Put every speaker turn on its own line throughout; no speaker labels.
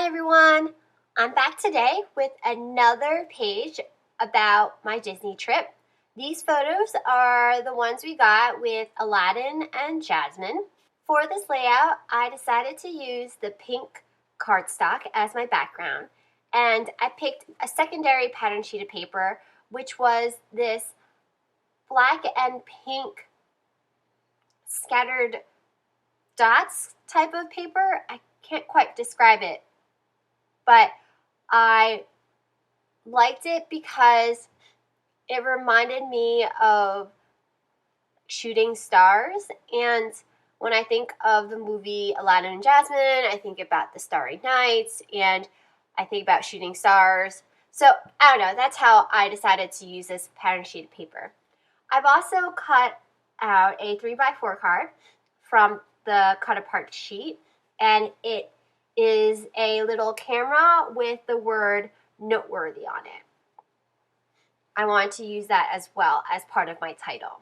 Hi everyone! I'm back today with another page about my Disney trip. These photos are the ones we got with Aladdin and Jasmine. For this layout, I decided to use the pink cardstock as my background, and I picked a secondary pattern sheet of paper, which was this black and pink scattered dots type of paper. I can't quite describe it, but I liked it because it reminded me of shooting stars. And when I think of the movie Aladdin and Jasmine, I think about the starry nights and I think about shooting stars. So I don't know, that's how I decided to use this pattern sheet of paper. I've also cut out a 3x4 card from the cut apart sheet, and it is a little camera with the word Noteworthy on it. I wanted to use that as well as part of my title.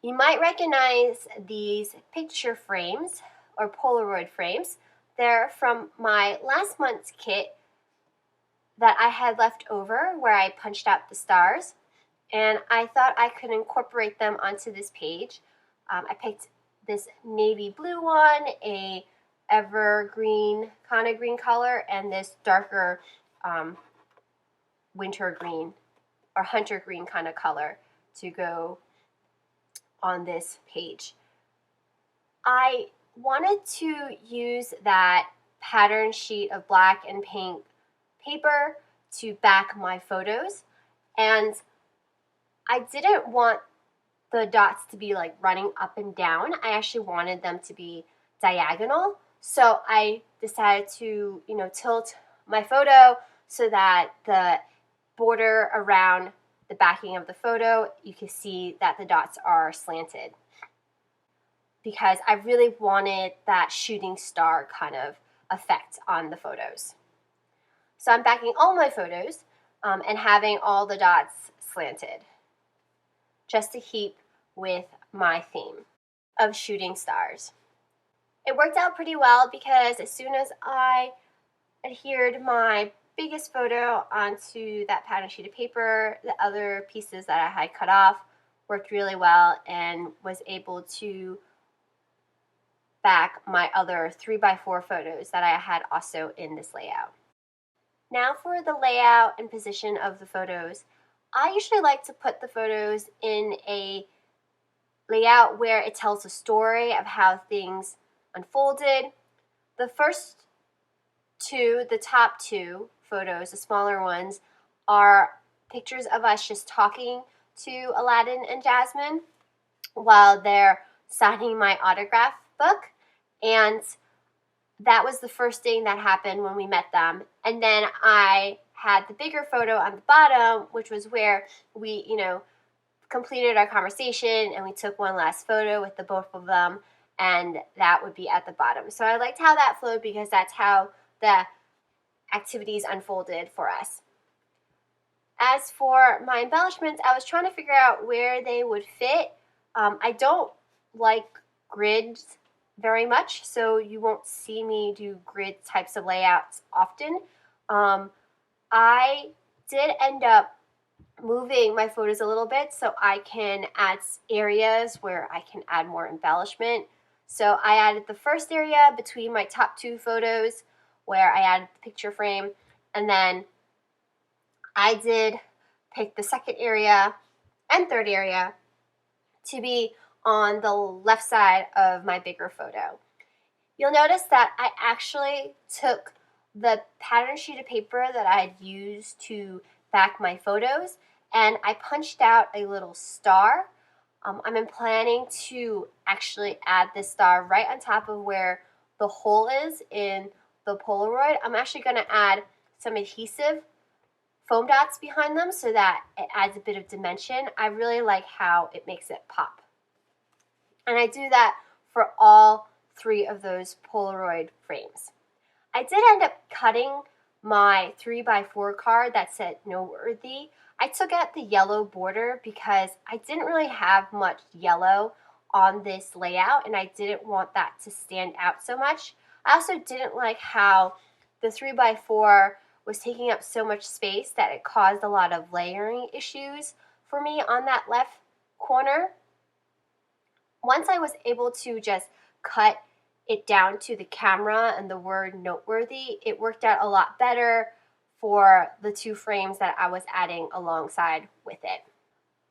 You might recognize these picture frames or Polaroid frames. They're from my last month's kit that I had left over where I punched out the stars, and I thought I could incorporate them onto this page. I picked this navy blue one, a evergreen kind of green color, and this darker winter green or hunter green kind of color to go on this page. I wanted to use that pattern sheet of black and pink paper to back my photos, and I didn't want the dots to be like running up and down. I actually wanted them to be diagonal. So I decided to, tilt my photo so that the border around the backing of the photo, you can see that the dots are slanted, because I really wanted that shooting star kind of effect on the photos. So I'm backing all my photos and having all the dots slanted, just to keep with my theme of shooting stars. It worked out pretty well because as soon as I adhered my biggest photo onto that pattern sheet of paper, the other pieces that I had cut off worked really well and was able to back my other 3x4 photos that I had also in this layout. Now for the layout and position of the photos. I usually like to put the photos in a layout where it tells a story of how things unfolded. The first two, the top two photos, the smaller ones, are pictures of us just talking to Aladdin and Jasmine while they're signing my autograph book. And that was the first thing that happened when we met them. And then I had the bigger photo on the bottom, which was where we, completed our conversation and we took one last photo with the both of them, and that would be at the bottom. So I liked how that flowed because that's how the activities unfolded for us. As for my embellishments, I was trying to figure out where they would fit. I don't like grids very much, so you won't see me do grid types of layouts often. I did end up moving my photos a little bit so I can add areas where I can add more embellishment. So I added the first area between my top two photos where I added the picture frame, and then I did pick the second area and third area to be on the left side of my bigger photo. You'll notice that I actually took the pattern sheet of paper that I had used to back my photos, and I punched out a little star. I'm planning to actually add this star right on top of where the hole is in the Polaroid. I'm actually going to add some adhesive foam dots behind them so that it adds a bit of dimension. I really like how it makes it pop. And I do that for all three of those Polaroid frames. I did end up cutting my 3x4 card that said Noteworthy. I took out the yellow border because I didn't really have much yellow on this layout and I didn't want that to stand out so much. I also didn't like how the 3x4 was taking up so much space that it caused a lot of layering issues for me on that left corner. Once I was able to just cut it down to the camera and the word noteworthy, it worked out a lot better for the two frames that I was adding alongside with it.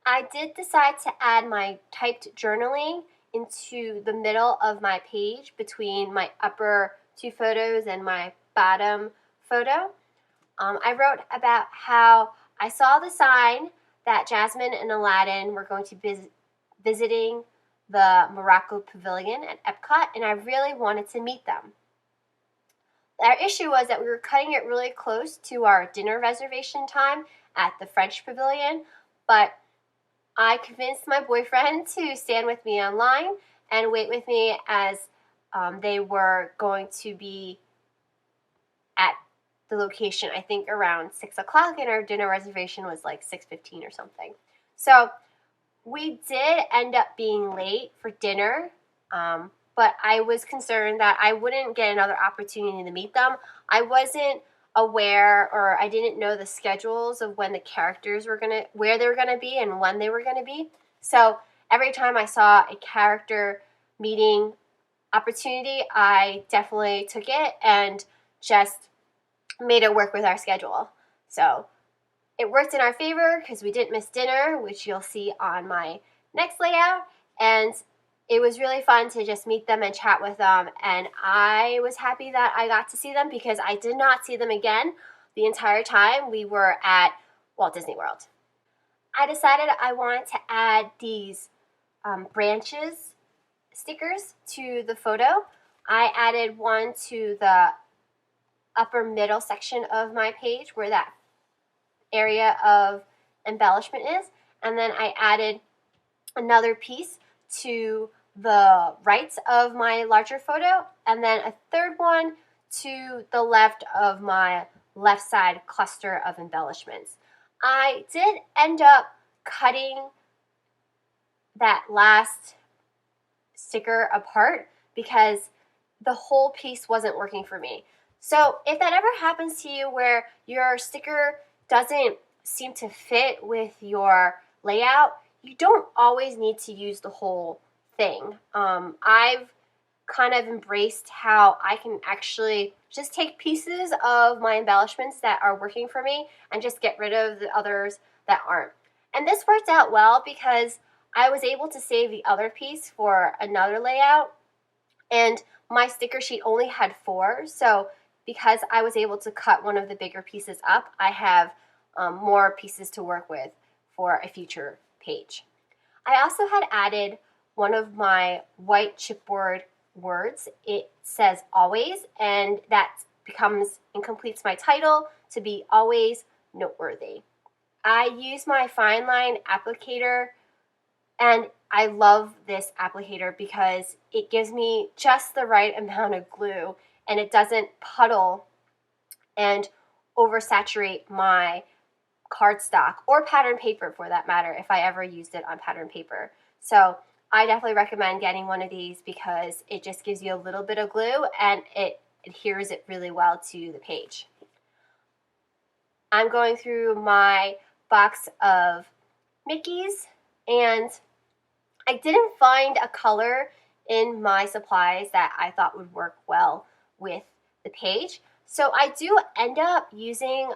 I did decide to add my typed journaling into the middle of my page between my upper two photos and my bottom photo. I wrote about how I saw the sign that Jasmine and Aladdin were going to be visiting the Morocco Pavilion at Epcot, and I really wanted to meet them. Our issue was that we were cutting it really close to our dinner reservation time at the French Pavilion, but I convinced my boyfriend to stand with me online and wait with me as they were going to be at the location, I think around 6 o'clock, and our dinner reservation was like 6:15 or something. So we did end up being late for dinner, but I was concerned that I wouldn't get another opportunity to meet them. I wasn't aware, or I didn't know the schedules of when the characters were where they were gonna be and when they were gonna be. So every time I saw a character meeting opportunity, I definitely took it and just made it work with our schedule. So it worked in our favor because we didn't miss dinner, which you'll see on my next layout, and it was really fun to just meet them and chat with them, and I was happy that I got to see them because I did not see them again the entire time we were at Walt Disney World. I decided I wanted to add these branches stickers to the photo. I added one to the upper middle section of my page where that area of embellishment is, and then I added another piece to the right of my larger photo, and then a third one to the left of my left side cluster of embellishments. I did end up cutting that last sticker apart because the whole piece wasn't working for me. So if that ever happens to you where your sticker doesn't seem to fit with your layout, you don't always need to use the whole thing. I've kind of embraced how I can actually just take pieces of my embellishments that are working for me and just get rid of the others that aren't. And this worked out well because I was able to save the other piece for another layout, and my sticker sheet only had 4, so because I was able to cut one of the bigger pieces up, I have more pieces to work with for a future page. I also had added one of my white chipboard words. It says always, and that becomes and completes my title to be always noteworthy. I use my fine line applicator, and I love this applicator because it gives me just the right amount of glue and it doesn't puddle and oversaturate my cardstock or pattern paper for that matter if I ever used it on pattern paper. So I definitely recommend getting one of these because it just gives you a little bit of glue and it adheres it really well to the page. I'm going through my box of Mickeys, and I didn't find a color in my supplies that I thought would work well with the page. So I do end up using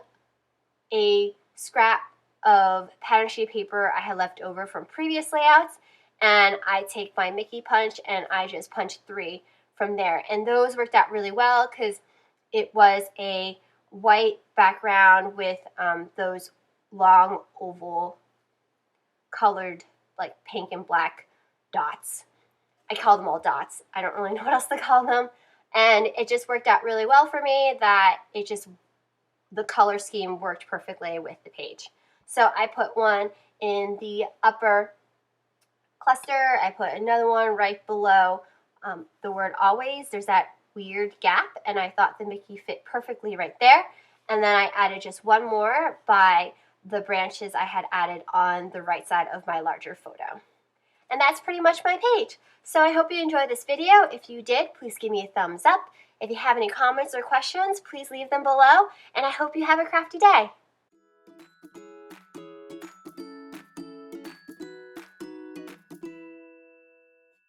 a scrap of pattern sheet paper I had left over from previous layouts, and I take my Mickey punch and I just punch 3 from there. And those worked out really well because it was a white background with those long oval colored like pink and black dots. I call them all dots. I don't really know what else to call them. And it just worked out really well for me that the color scheme worked perfectly with the page. So I put one in the upper cluster. I put another one right below the word always. There's that weird gap, and I thought the Mickey fit perfectly right there. And then I added just one more by the branches I had added on the right side of my larger photo. And that's pretty much my page. So I hope you enjoyed this video. If you did, please give me a thumbs up. If you have any comments or questions, please leave them below. And I hope you have a crafty day.